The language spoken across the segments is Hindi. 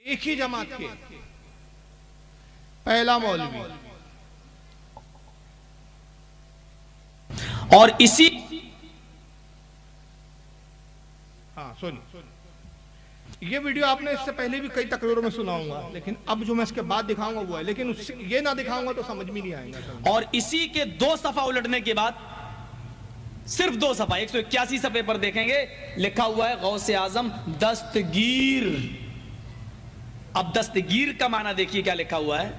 एक ही जमात के पहला मौलवी। और इसी सुन, ये वीडियो आपने इससे पहले भी कई तकरीरों में सुनाऊंगा, लेकिन अब जो मैं इसके बाद दिखाऊंगा वो है, लेकिन ये ना दिखाऊंगा तो समझ में नहीं आएगा। और इसी के 2 सफा उलटने के बाद, सिर्फ 2 सफा 181 सफे पर देखेंगे, लिखा हुआ है गौसे आजम दस्तगीर। अब दस्तगीर का माना देखिए क्या लिखा हुआ है।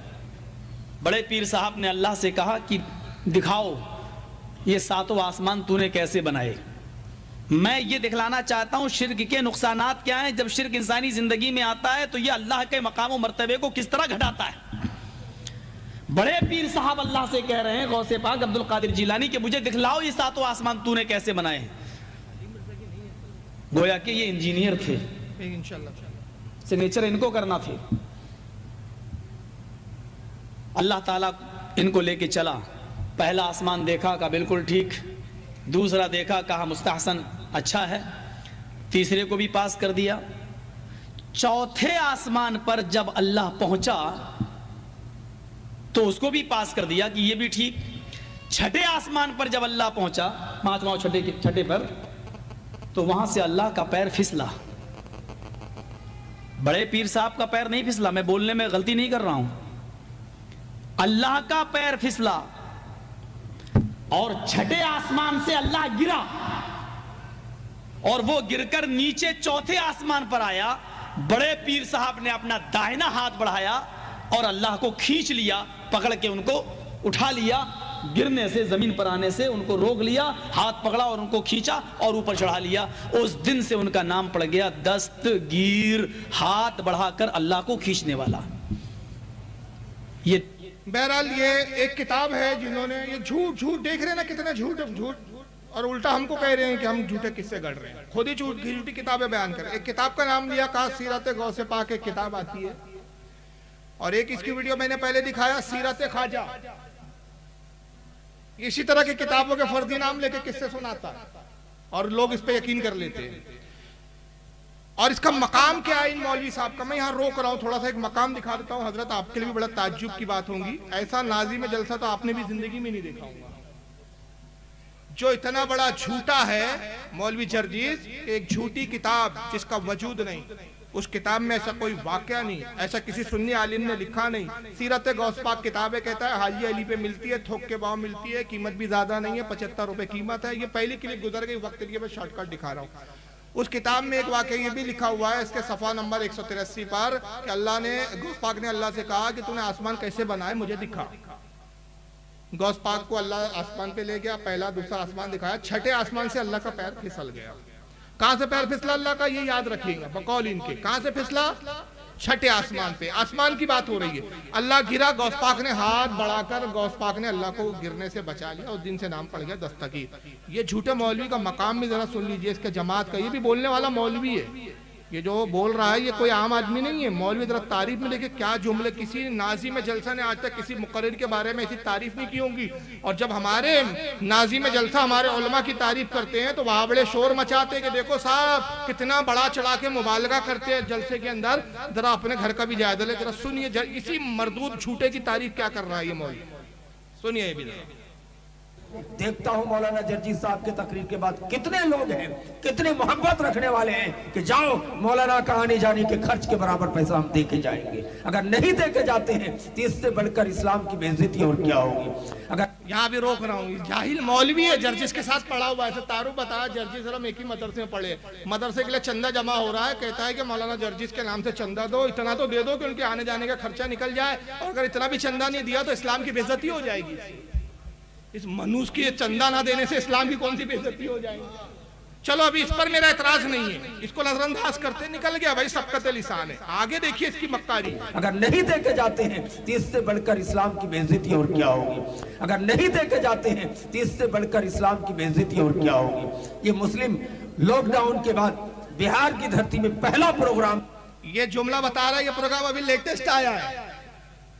बड़े पीर साहब ने अल्लाह से कहा कि दिखाओ ये 7 आसमान तूने कैसे बनाए। मैं ये दिखलाना चाहता हूं शिर्क के नुकसानात क्या हैं। जब शिर्क इंसानी जिंदगी में आता है तो ये अल्लाह के मकाम और मर्तबे को किस तरह घटाता है। बड़े पीर साहब अल्लाह से कह रहे हैं, गौसे पाक अब्दुल कादिर जिलानी, के मुझे दिखलाओ ये 7 आसमान तूने कैसे बनाए। गोया कि ये इंजीनियर थे, इंशाल्लाह सिग्नेचर इनको करना थे। अल्लाह ताला इनको लेके चला। पहला आसमान देखा, कहा बिल्कुल ठीक। दूसरा देखा, कहा मुस्तहसन, अच्छा है। तीसरे को भी पास कर दिया। चौथे आसमान पर जब अल्लाह पहुंचा तो उसको भी पास कर दिया कि ये भी ठीक। छठे आसमान पर जब अल्लाह पहुंचा, 5वां छठे पर, तो वहां से अल्लाह का पैर फिसला। बड़े पीर साहब का पैर नहीं फिसला, मैं बोलने में गलती नहीं कर रहा हूं, अल्लाह का पैर फिसला। और छठे आसमान से अल्लाह गिरा और वो गिरकर नीचे चौथे आसमान पर आया। बड़े पीर साहब ने अपना दाहिना हाथ बढ़ाया और अल्लाह को खींच लिया, पकड़ के उनको उठा लिया, गिरने से, जमीन पर आने से उनको रोक लिया, हाथ पकड़ा और उनको खींचा और ऊपर चढ़ा लिया। उस दिन से उनका नाम पड़ गया दस्तगीर, हाथ बढ़ाकर अल्लाह को खींचने वाला। ये बहरहाल ये एक किताब है, जिन्होंने ये झूठ देख रहे हैं ना, कितना झूठ, और उल्टा हमको कह रहे हैं कि हम झूठे किस्से गढ़ रहे हैं। खुद ही झूठी किताबें बयान कर। एक किताब का नाम लिया का सीरत गौसे पाक, एक किताब आती है, और एक इसकी वीडियो मैंने पहले दिखाया सीरत ख्वाजा। इसी तरह की किताबों के फर्जी नाम लेके किस्से सुनाता और लोग इस पे यकीन कर लेते हैं। और इसका मकाम क्या है इन मौलवी साहब का, मैं यहाँ रोक रहा हूँ, थोड़ा सा एक मकाम दिखा देता हूँ। हजरत आपके लिए भी बड़ा ताज्जुब की बात होगी, ऐसा नाजी में जलसा तो आपने भी जिंदगी में नहीं देखा होगा। जो इतना बड़ा झूठा है मौलवी जर्जीस, एक झूठी किताब जिसका वजूद नहीं, उस किताब में ऐसा कोई वाकया नहीं, ऐसा किसी सुन्नी आलिम ने लिखा नहीं। सीरत गौस पाक किताब है, कहता है हाजी अली पे मिलती है, थोक के भाव मिलती है, कीमत भी ज्यादा नहीं है, 75 रुपए कीमत है। ये पहले क्लिप गुजर गई, वक्त के लिए मैं शॉर्टकट दिखा रहा हूँ। उस किताब में एक वाकया ये भी लिखा हुआ है, इसके सफा नंबर 183 पर, कि अल्लाह ने, गौस पाक ने अल्लाह से कहा कि तूने आसमान कैसे बनाए मुझे दिखा। गौस पाक को अल्लाह आसमान पे ले गया, पहला दूसरा आसमान दिखाया, छठे आसमान से अल्लाह का पैर फिसल गया। कहां से पैर फिसला अल्लाह का, ये याद रखिएगा बकौल इनके। कहां से फिसला? छठे आसमान पे। आसमान की बात हो रही है। अल्लाह गिरा, गौस पाक ने हाथ बढ़ाकर, गौस पाक ने अल्लाह को गिरने से बचा लिया। उस दिन से नाम पड़ गया दस्तगीर। ये झूठे मौलवी का मकाम भी जरा सुन लीजिए, इसके जमात का। ये भी बोलने वाला मौलवी है, ये जो बोल रहा है ये कोई आम आदमी नहीं है। मौलवी जरा तारीफ में देखिए क्या जुमले, किसी नाजी में जलसा ने आज तक किसी मुकर्रिर के बारे में ऐसी तारीफ नहीं की होगी। और जब हमारे नाजी में जलसा हमारे उलमा की तारीफ करते हैं तो वहां बड़े शोर मचाते हैं कि देखो साहब कितना बड़ा चढ़ा के मुबालगा करते हैं जलसे के अंदर। जरा अपने घर का भी जायजा ले, जरा सुनिए इसी मरदूद झूठे की तारीफ क्या कर रहा है ये मौलवी, सुनिए भी। देखता हूं मौलाना जर्जी साहब के तकरीर के बाद कितने लोग हैं, कितने मोहब्बत रखने वाले हैं कि जाओ मौलाना का आने जाने के खर्च के बराबर पैसा हम दे के जाएंगे। अगर नहीं दे के जाते हैं तो इससे बढ़कर इस्लाम की बेइज्जती और क्या होगी। अगर यहाँ भी रोक रहा हूँ, जाहिल मौलवी है, जर्जिस के साथ पढ़ा हुआ है। तारू बताया जर्जिस हम एक ही मदरसे में पढ़े, मदरसे के लिए चंदा जमा हो रहा है, कहता है कि मौलाना जर्जिस के नाम से चंदा दो, इतना तो दे दो कि उनके आने जाने का खर्चा निकल जाए, और अगर इतना भी चंदा नहीं दिया तो इस्लाम की बेइज्जती हो जाएगी। इस मनुष्य की चंदा ना देने से इस्लाम की कौन सी बेइज्जती हो जाएगी। चलो अभी इस पर मेरा एतराज नहीं है, इसको नजरअंदाज करते, निकल गया भाई, सबकत लिसान है। आगे देखिए इसकी मक्कारी। अगर नहीं दे के जाते हैं तो इससे बढ़कर इस्लाम की बेइज्जती और क्या होगी। अगर नहीं दे के जाते हैं तो इससे बढ़कर इस्लाम की बेइज्जती और क्या होगी। ये मुस्लिम लॉकडाउन के बाद बिहार की धरती में पहला प्रोग्राम, ये जुमला बता रहा है, ये प्रोग्राम अभी लेटेस्ट आया है।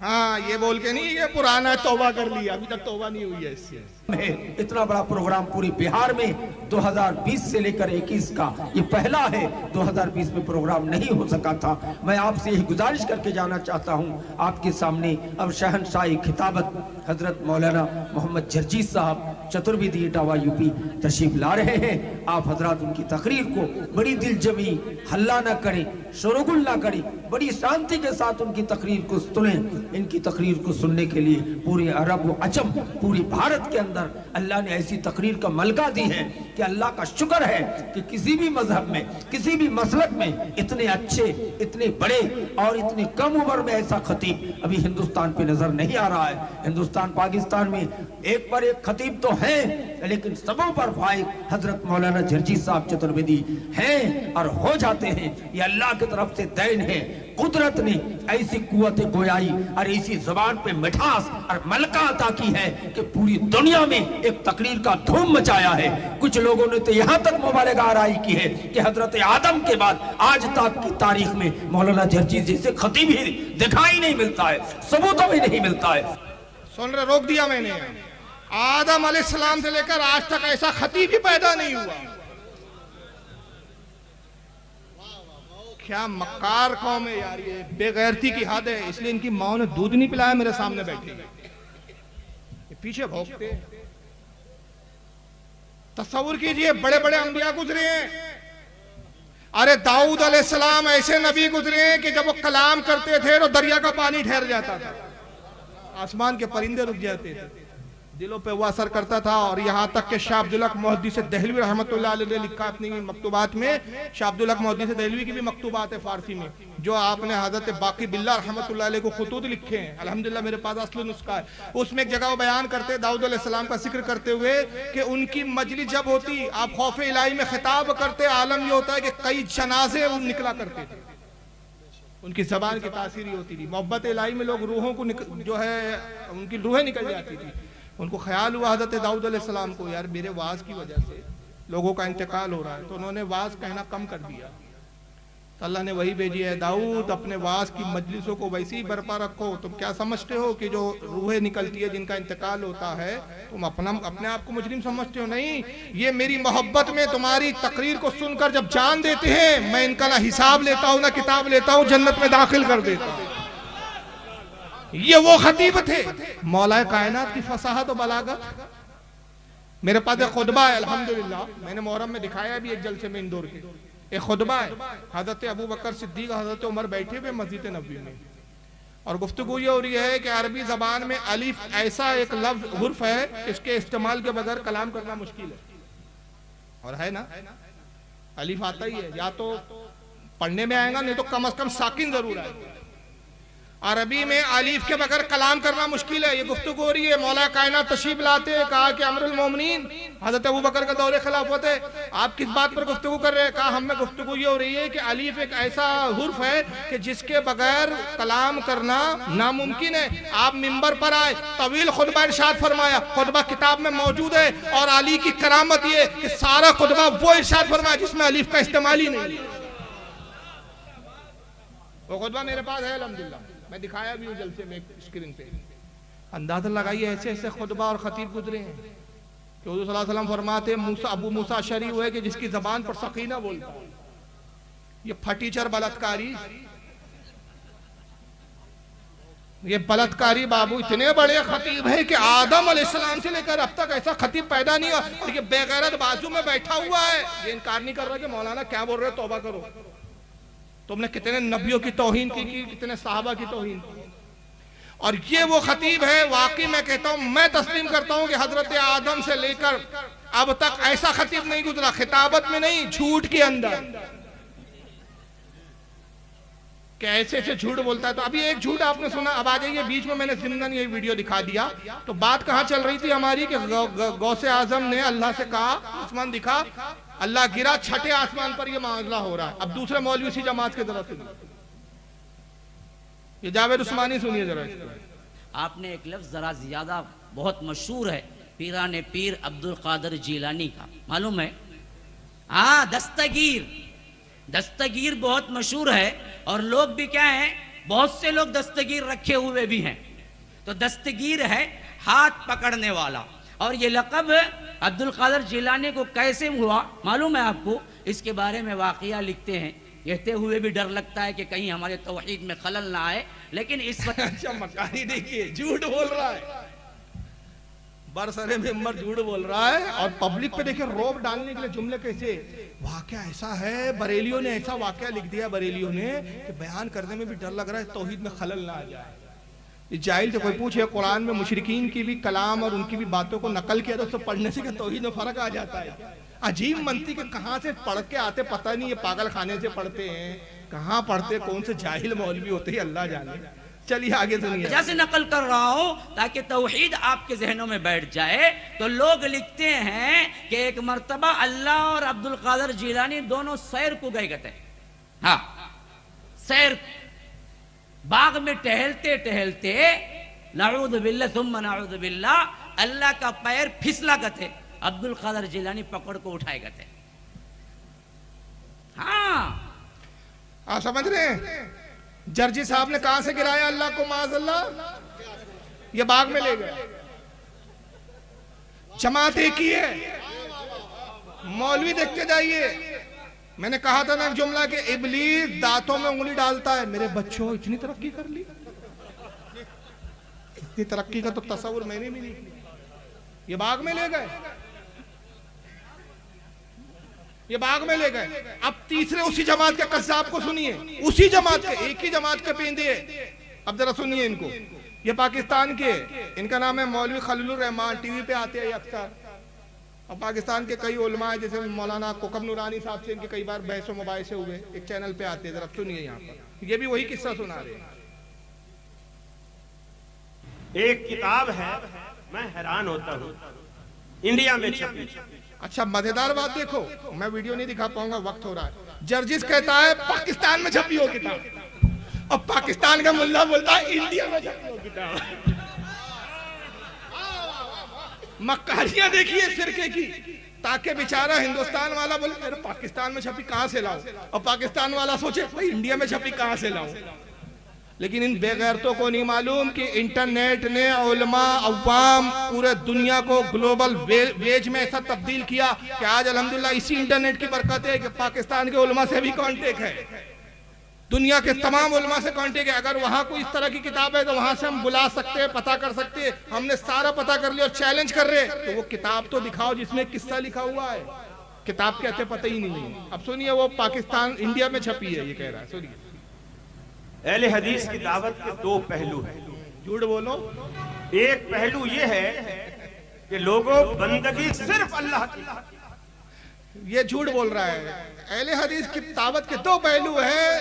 हाँ, ये बोल के नहीं ये पुराना है, तौबा कर लिया, अभी तक तौबा नहीं हुई है इससे। में इतना बड़ा प्रोग्राम पूरे बिहार में 2020 से लेकर 21 का ये पहला है। 2020 में प्रोग्राम नहीं हो सका था। मैं आपसे यही गुजारिश करके जाना चाहता हूं आपके सामने अब शहंशाही खिताबत हजरत मौलाना मोहम्मद जर्जी साहब चतुर्वेदी इटावा यूपी तशरीफ ला रहे हैं। आप हजरात उनकी तकरीर को बड़ी दिलजमी, हल्ला ना करें, शोरगुल ना करें, बड़ी शांति के साथ उनकी तकरीर को सुनें। इनकी तकरीर को सुनने के लिए पूरे अरब व अजम, पूरी भारत के अंदर अल्लाह ने ऐसी तकरीर का मलका दी है कि अल्लाह का शुक्र है कि किसी भी मजहब में, किसी भी मसलक में इतने अच्छे, इतने बड़े और इतने कम उम्र में ऐसा खतीब अभी हिंदुस्तान पे नजर नहीं आ रहा है। हिंदुस्तान पाकिस्तान में एक पर एक खतीब तो है, लेकिन सबों पर फाइक हजरत मौलाना जर्जी साहब चतुर्वेदी हैं और हो जाते हैं। ये अल्लाह की तरफ से दैन है। कुदरत ने ऐसी कुव्वत गोयाई और ऐसी जुबान पे मिठास और मलका अता की है कि पूरी दुनिया में एक तकरीर का धूम मचाया है। कुछ लोगों ने तो यहाँ तक मुबालगा आराई की है कि हजरत आदम के बाद आज तक की तारीख में मौलाना जर्जी जैसे खतीब ही दिखाई नहीं मिलता है, सबूतों में नहीं मिलता है। सुन रहे, रोक दिया मैंने। आदम अलैहिस्सलाम से लेकर आज तक ऐसा खतीब ही पैदा नहीं हुआ। क्या मक्कार कौम है यार, ये बेगैरती की हद है। इसलिए इनकी माँ ने दूध नहीं पिलाया मेरे सामने बैठे, ये पीछे भौंकते। तस्वुर कीजिए, बड़े बड़े अंबिया गुजरे हैं। अरे दाऊद अलैहिस्सलाम ऐसे नबी गुजरे हैं कि जब वो कलाम करते थे तो दरिया का पानी ठहर जाता था, आसमान के परिंदे रुक जाते थे, दिलों पे वो असर करता था। और यहाँ तक के शाह अब्दुल हक मुहद्दिस दहलवी रहमतुल्लाह अलैह ने लिखा अपनी मकतूबात में, शाह अब्दुल हक मुहद्दिस दहलवी की भी मकतूबात है फारसी में, जो आपने हजरत बाकी बिल्ला रहमतुल्लाह अलैह को खुतूत लिखे हैं। अल्हम्दुलिल्लाह मेरे पास असली नुस्खा है। उसमें एक जगह वो बयान करते दाऊद अलैहिस्सलाम का जिक्र करते हुए कि उनकी मजलिस जब होती, आप खौफ इलाही में खिताब करते, आलम ये होता है कि कई जनाजे निकला करते थे। उनकी जबान की तासीर होती थी। मोहब्बत इलाही में लोग रूहों को जो है उनकी रूहें निकल जाती थी। उनको ख्याल हुआ हज़रत दाऊद अलैहिस्सलाम को, यार मेरे वाज की वजह से लोगों का इंतकाल हो रहा है, तो उन्होंने वाज कहना कम कर दिया। तो अल्लाह ने वही भेजी है, दाऊद अपने वाज की मजलिसों को वैसे ही बरपा रखो। तुम क्या समझते हो कि जो रूहें निकलती है, जिनका इंतकाल होता है, तुम अपने आप को मुजरिम समझते हो? नहीं, ये मेरी मोहब्बत में तुम्हारी तकरीर को सुनकर जब जान देते हैं, मैं इनका ना हिसाब लेता हूँ ना किताब लेता हूँ, जन्नत में दाखिल कर देता हूँ। ये वो खतीब थे, मौलाए कायनात की फसाहत और बलागत। मेरे पास एक खुतबा है, अल्हम्दुलिल्लाह मैंने मुहर्रम में दिखाया भी एक जलसे में इंदौर के। एक खुतबा है, हजरत अबू बकर सिद्दीक, हजरत उमर बैठे हुए मस्जिद नबवी में, और गुफ्तगू ये हो रही है कि अरबी जबान में अलिफ ऐसा एक लफ्ज हुर्फ है, इसके इस्तेमाल के बगैर कलाम करना मुश्किल है। और है ना, अलिफ आता ही है, या तो पढ़ने में आएगा, नहीं तो कम से कम साकिन जरूर आएगा। अरबी में अलीफ के बगैर कलाम करना मुश्किल है। ये गुफ्तगू हो रही है, मौला कायनात तशरीफ लाते हैं, कहा कि अमरुल मोमिनीन हजरत अबू बकर का दौरे खिलाफत है, आप किस बात पर गुफ्तगू कर रहे हैं? कहा हमें गुफ्तगू ये हो रही है कि अलीफ एक ऐसा हुर्फ है कि जिसके बगैर कलाम करना नामुमकिन है। आप मिंबर पर आए, तवील खुतबा इरशाद फरमाया, खुतबा किताब में मौजूद है, और अली की करामत ये कि सारा खुतबा वो इरशाद फरमाया जिसमें अलीफ का इस्तेमाल ही नहीं। वो खुतबा मेरे पास है अल्हम्दुलिल्लाह, मैं दिखाया भी हूँ जलसे में स्क्रीन पे। अंदाजा लगाइए ऐसे ऐसे खुतबा और खतीब गुजरे हैं कि हुज़ूर सल्लल्लाहु अलैहि वसल्लम फरमाते हैं, अबू मूसा अशअरी हुए कि जिसकी जबान पर सकीना बोलता है, ये फटीचर बलात्कारी, ये बलात्कारी बाबू इतने बड़े खतीब है कि आदम अलैहिस्सलाम से लेकर अब तक ऐसा खतीब पैदा नहीं हुआ। और ये बेगैरत बाजू में बैठा हुआ है, ये इनकार नहीं कर रहा कि मौलाना क्या बोल रहे हो, तौबा करो, तुमने कितने नबियों की तौहीन की, कितने साहबा की तौहीन की। और ये वो खतीब है, वाकई मैं कहता हूं, मैं तस्लीम करता हूं कि हजरत आदम से लेकर अब तक ऐसा खतीब नहीं गुजरा, खिताबत में नहीं, झूठ के अंदर। कैसे ऐसे झूठ बोलता है। तो अभी एक झूठ आपने सुना, अब आ जाइए बीच में, मैंने जिंदन ये वीडियो दिखा दिया। तो बात कहां चल रही थी हमारी कि गौसे आजम ने अल्लाह से कहा, आसमान दिखा, अल्लाह गिरा, छठे आसमान पर ये मामला हो रहा है। अब दूसरे मौलवी इसी जमात के तरफ सुनिए, ये जावेद उस्मानी सुनिए जरा। आपने एक लफ्ज जरा ज्यादा बहुत मशहूर है, पीराने पीर अब्दुल कादिर जीलानी का, मालूम है? हाँ, दस्तगीर, दस्तगीर बहुत मशहूर है, और लोग भी क्या हैं, बहुत से लोग दस्तगीर रखे हुए भी हैं। तो दस्तगीर है हाथ पकड़ने वाला, और ये लक़ब अब्दुल कादर जिलानी को कैसे हुआ मालूम है आपको? इसके बारे में वाक़िया लिखते हैं। कहते हुए भी डर लगता है कि कहीं हमारे तौहीद में खलल ना आए, लेकिन इस वक्त अच्छा मकानी देखिए झूठ बोल रहा है, बरसरे मेंबर झूठ बोल रहा है, और पब्लिक पे देखिए रोब डालने के लिए जुमले कैसे। वाकया ऐसा है, बरेलियों ने ऐसा वाकया लिख दिया बरेलियों ने कि बयान करने में भी डर लग रहा है तौहीद में खलल ना आ जाए। इस जाहिल से कोई पूछे कुरान में मुशरिकीन की भी कलाम और उनकी भी बातों को नकल किया तो उससे पढ़ने से क्या तौहीद में फर्क आ जाता है? अजीब मनती के कहाँ से पढ़ के आते पता नहीं, ये पागल खाने से पढ़ते हैं, कहाँ पढ़ते, कौन से जाहिल मौलवी होते हैं अल्लाह जाने। चलिए आगे सुनिए। जैसे नकल कर रहा हूं ताकि तौहीद आपके जहनों में बैठ जाए। तो लोग लिखते हैं कि एक मर्तबा अल्लाह और अब्दुल कादर जिलानी दोनों सैर को गए थे। हाँ, सैर, बाग में टहलते टहलते नऊज़ु बिल्लाह सुम्मा नऊज़ु बिल्लाह, अल्लाह का पैर फिसला गए, अब्दुल कादर जिलानी पकड़ को उठाए गए। हाँ समझ रहे हैं? जर्जी साहब ने कहां से गिराया अल्लाह को माज़अल्लाह? ये बाग में ले गए। जमात एक ही है, मौलवी देखते जाइए। मैंने कहा था ना एक जुमला के इबलीस दांतों में उंगली डालता है। मेरे बच्चों इतनी तरक्की कर ली, इतनी तरक्की का तो तस्वुर मैंने भी नहीं। ये बाग में ले गए, ये बाग में ले गए। अब तीसरे उसी जमात के कस्साब को सुनिए, उसी जमात के, एक ही जमात के पेंदे। अब जरा सुनिए इनको, ये पाकिस्तान के, इनका नाम है मौलवी खलीलुर रहमान, टीवी पे आते हैं अक्सर। और पाकिस्तान के कई उलमा है, जैसे मौलाना कोकब नूरानी साहब से इनके कई बार बहस मुबाहिसे हुए, एक चैनल पे आते हैं। जरा सुनिए यहाँ पर, ये भी वही किस्सा सुना रहे हैं। एक किताब है, मैं हैरान होता हूँ, इंडिया में छपी। अच्छा मजेदार बात देखो, मैं वीडियो नहीं दिखा पाऊंगा, वक्त हो रहा है। जर्जिस कहता है पाकिस्तान में छपी हो किताब, और पाकिस्तान का मुल्ला बोलता है इंडिया में छपी हो किताब। मक्कारियां देखिए फिरके की, ताकि बेचारा हिंदुस्तान वाला बोले अरे पाकिस्तान में छपी कहां से लाऊं, और पाकिस्तान वाला सोचे भाई इंडिया में छपी कहां से लाऊं। लेकिन इन बेगैरतों को नहीं मालूम कि इंटरनेट ने उलमा अवाम पूरे दुनिया को ग्लोबल वेज में ऐसा तब्दील किया कि आज अल्हम्दुलिल्लाह इसी इंटरनेट की बरकत है कि पाकिस्तान के उलमा से भी कांटेक्ट है, दुनिया के तमाम उलमा से कांटेक्ट है। अगर वहां कोई इस तरह की किताब है तो वहां से हम बुला सकते हैं, पता कर सकते हैं। हमने सारा पता कर लिया और चैलेंज कर रहे हैं, तो वो किताब तो दिखाओ जिसमें किस्सा लिखा हुआ है। किताब कहते पता ही नहीं है। अब सुनिए, वो पाकिस्तान इंडिया में छपी है, ये कह रहा है, सुनिए। अहले हदीस की दावत के दो पहलू हैं। झूठ बोलो। एक पहलू ये है कि लोगों बंदगी सिर्फ अल्लाह की, ये झूठ बोल रहा है। अहले हदीस की दावत के दो पहलू है,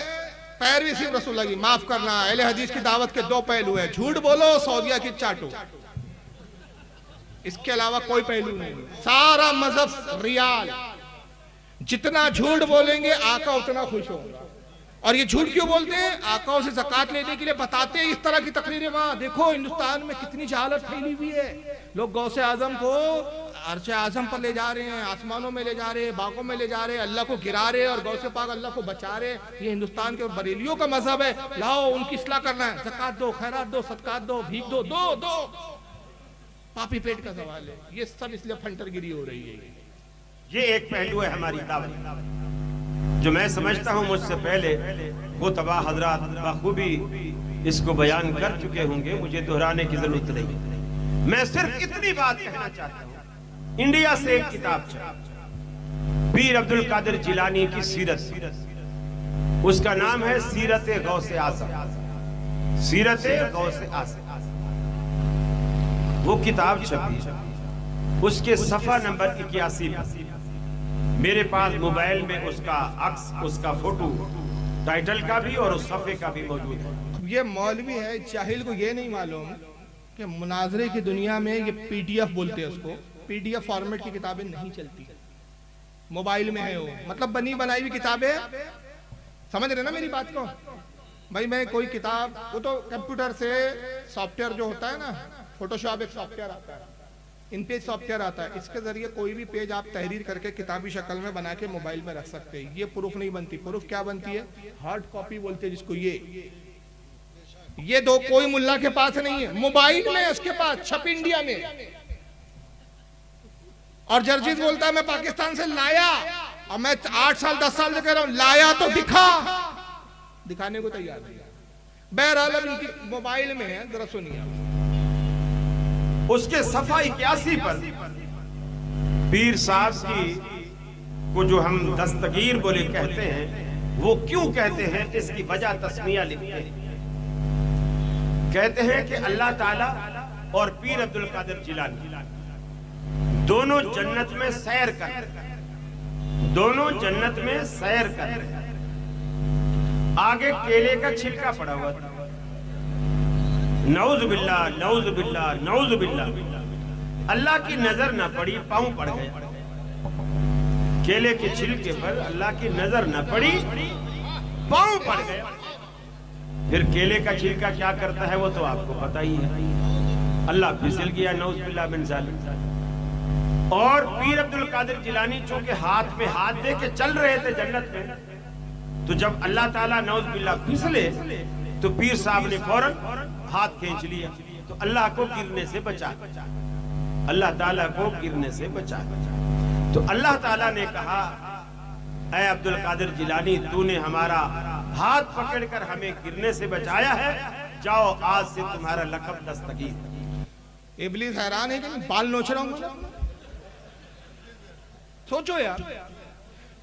पैरवी सिर्फ रसूलुल्लाह की। माफ करना, अहले हदीस की दावत के दो पहलू है, झूठ बोलो सऊदिया की चाटो, इसके अलावा कोई पहलू नहीं। सारा मजहब रियाल, जितना झूठ बोलेंगे आका उतना खुश होगा। और ये झूठ क्यों बोलते हैं? आकाओं से ज़कात लेने के लिए बताते हैं इस तरह की तकरीरें। वहां देखो हिंदुस्तान में कितनी जहालत फैली हुई है, लोग गौसे आजम को अर्शे आजम पर ले जा रहे हैं, आसमानों में ले जा रहे हैं, बागों में ले जा रहे हैं, अल्लाह को गिरा रहे हैं और गौसे पाक अल्लाह को बचा रहे हैं। ये हिंदुस्तान के बरेलियों का मजहब है। लाओ उनकी इस्लाह करना है, ज़कात दो, खैरात दो, सदकात दो, भीख दो, दो दो। पापी पेट का सवाल है, ये सब इसलिए फंटरगिरी हो रही है। ये एक पहलू है हमारी दावत, जो मैं समझता हूँ मुझसे पहले खुतबा हजरात बखूबी इसको बयान कर चुके होंगे, मुझे दोहराने की जरूरत नहीं। मैं सिर्फ इतनी बात कहना चाहता हूँ। इंडिया से एक किताब छपी, पीर अब्दुल कादिर जिलानी की सीरत, उसका नाम है सीरत गौसे आज़म, सीरत गौसे आज़म। वो किताब छपी, उसके सफा नंबर 81 मेरे पास मोबाइल में उसका अक्स, उसका फोटो, टाइटल का भी और उस सफे का भी मौजूद है। ये मौलवी है, जाहिल को ये नहीं मालूम कि मुनाजरे की दुनिया में ये पीडीएफ बोलते हैं उसको, पीडीएफ फॉर्मेट की किताबें नहीं चलती, मोबाइल में है वो, मतलब बनी बनाई हुई किताबें। समझ रहे ना मेरी बात को भाई? मैं कोई किताब, वो तो कंप्यूटर से सॉफ्टवेयर जो होता है ना, फोटोशॉप एक सॉफ्टवेयर आता है, इन पेज सॉफ्टवेयर आता है, इसके जरिए कोई भी पेज आप तहरीर करके किताबी शक्ल में बना के मोबाइल में रख सकते हैं। ये प्रूफ नहीं बनती। प्रूफ क्या बनती है? हार्ड कॉपी बोलते हैं जिसको। ये दो कोई मुल्ला के पास नहीं है, मोबाइल में उसके पास, छप इंडिया में। और जर्जिस बोलता है मैं पाकिस्तान से लाया, और मैं 8 साल 10 साल से कह रहा हूं लाया तो दिखा, दिखाने को तैयार नहीं। बहरहाल अब इनकी मोबाइल में है, जरा सुनिए। उसके सफा 81 पर पीर साहब की को जो हम दस्तगीर बोले कहते हैं, वो क्यों कहते हैं इसकी वजह तस्मिया लिखते हैं। कहते हैं कि अल्लाह ताला और पीर अब्दुल कादिर जिलानी दोनों जन्नत में सैर कर, दोनों जन्नत में सैर कर, आगे केले का छिलका पड़ा हुआ था। नऊज़ बिल्लाह, नऊज़ बिल्लाह, नऊज़ बिल्लाह। अल्लाह की नजर न पड़ी, पांव पड़ गया। केले के छिलके पर अल्लाह की नजर न पड़ी, पांव पड़ गया। फिर केले का छिलका क्या करता है वो तो आपको पता ही है। अल्लाह फिसल गया, नऊज़ बिल्लाह मिन ज़ालिक। और पीर अब्दुल कादिर जिलानी चूंकि हाथ में हाथ दे के चल रहे थे जन्नत में, तो जब अल्लाह ताला नऊज़ बिल्लाह फिसले तो पीर साहब ने फौरन हाथ खींच लिया, तो अल्लाह को गिरने से बचा, अल्लाह ताला को गिरने से बचा। तो अल्लाह ताला ने कहा, ऐ अब्दुल कादिर जिलानी, तूने हमारा हाथ पकड़कर हमें गिरने से बचाया है, जाओ आज से तुम्हारा लक़ब दस्तगीर। इब्लीस हैरान है कि मैं बाल नोच रहा हूं। सोचो यार,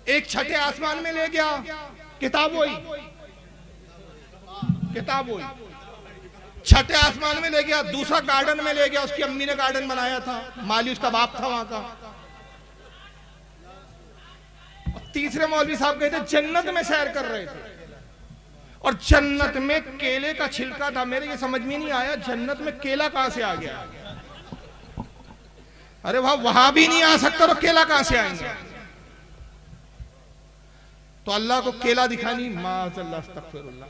एक छठे आसमान में ले गया, किताब वही, किताब वही, छठे आसमान में ले गया, दूसरा गार्डन में ले गया, उसकी अम्मी ने गार्डन बनाया था, माली उसका बाप था वहां का। तीसरे मौलवी साहब गए थे, जन्नत में सैर कर रहे थे, और जन्नत में केले का छिलका था। मेरे ये समझ में नहीं आया, जन्नत में केला कहां से आ गया? अरे वहां भी नहीं आ सकता तो केला कहां से आएंगे? तो अल्लाह को केला दिखानी, माज़अल्लाह, अस्तगफिरुल्लाह,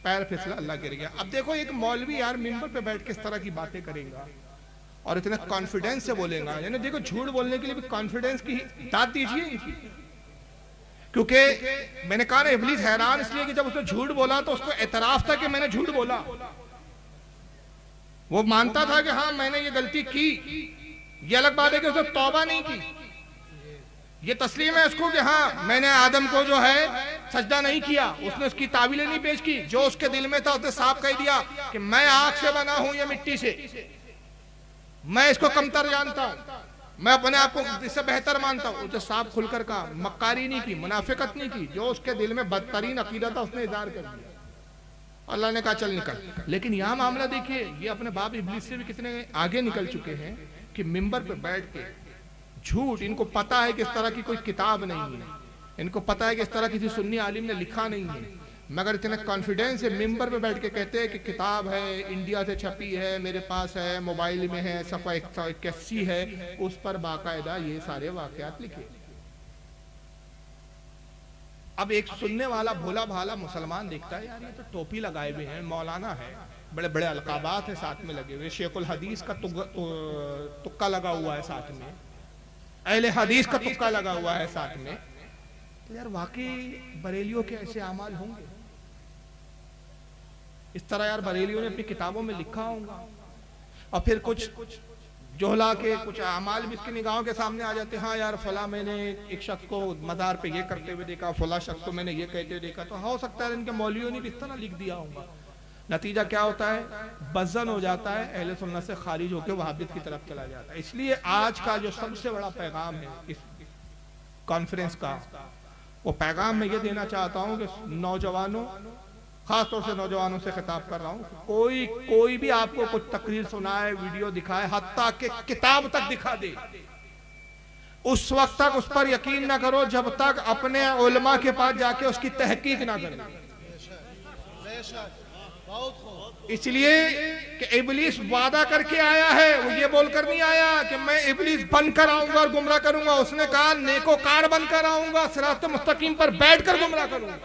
पैर फिसला, अल्लाह गिर गया। अब देखो एक मौलवी यार मिंबर पे बैठ के इस तरह की बातें करेगा और इतने कॉन्फिडेंस से बोलेगा, यानी देखो झूठ बोलने के लिए भी कॉन्फिडेंस की दाद दीजिए। क्योंकि मैंने कहा ना, इब्लीस हैरान इसलिए कि जब उसने झूठ बोला तो उसको एतराफ था कि मैंने झूठ बोला। वो मानता था कि हाँ मैंने ये गलती की। ये अलग बात है कि उसने तौबा नहीं की। ये तस्लीम है उसको कि हाँ मैंने आदम को जो है सजदा नहीं किया, उसने उसकी तावीलें नहीं पेश की। जो उसके दिल में था उसने साफ कह दिया कि मैं आग से बना हूं या मिट्टी से, मैं इसको कमतर जानता हूं, मैं अपने आप को इससे बेहतर मानता हूं। उसने साफ खुलकर कहा, मक्कारी नहीं की, मुनाफिकत नहीं की। जो उसके दिल में बदतरीन अकीदा था उसने इज़हार कर दिया। अल्लाह ने कहा चल निकल। लेकिन यहाँ मामला देखिए, ये अपने बाप इब्लीस से भी कितने आगे निकल चुके हैं कि मिंबर पे बैठ के झूठ, इनको पता है कि इस तरह की कोई किताब नहीं है, इनको पता है कि इस तरह किसी सुन्नी आलिम ने लिखा नहीं है, मगर इतने कॉन्फिडेंस से मिंबर पे बैठ के कहते हैं कि किताब है, इंडिया से छपी है, मेरे पास है, मोबाइल में है, सफ़ा 181 है, उस पर बाकायदा ये सारे वाकयात लिखे। अब एक सुनने वाला भोला भाला मुसलमान देखता है, यार ये तो टोपी लगाए हुए हैं, मौलाना है, बड़े बड़े अलकाबात है साथ में लगे हुए, शेखुल हदीस का तुक्का लगा हुआ है साथ में, अहले हदीस का तुक्का लगा हुआ है साथ में, तो यार वाकई बरेलियों के ऐसे अमाल होंगे? इस तरह यार बरेलियों ने अपनी किताबों में लिखा होगा, और फिर कुछ जोहला के कुछ अमाल भी इसकी निगाहों के सामने आ जाते हैं। हाँ यार फला मैंने एक शख्स को मज़ार पे ये करते हुए देखा, फला शख्स को मैंने ये कहते हुए देखा, तो हो सकता है इनके मौलवियों ने भी इस तरह लिख दिया होगा। नतीजा क्या होता है? बज़न हो जाता है, अहले सुन्नत से खारिज होकर वहाबियत की तरफ चला जाता है। इसलिए आज का जो सबसे बड़ा पैगाम है इस कॉन्फ्रेंस का, वो पैगाम मैं ये देना चाहता हूँ कि नौजवानों, खासतौर से नौजवानों से खिताब कर रहा हूँ, कोई भी आपको कुछ तकरीर सुनाए, वीडियो दिखाए, हत्ता के किताब तक दिखा दे, उस वक्त तक उस पर यकीन ना करो जब तक अपने उलमा के पास जाके उसकी तहकीक ना करें। इसलिए कि इब्लीस वादा करके आया है, वो ये बोलकर नहीं आया कि मैं इब्लीस बनकर आऊंगा और गुमराह करूंगा। उसने कहा नेकोकार बनकर आऊंगा, सिरात मुस्तकीम पर बैठकर गुमराह करूंगा।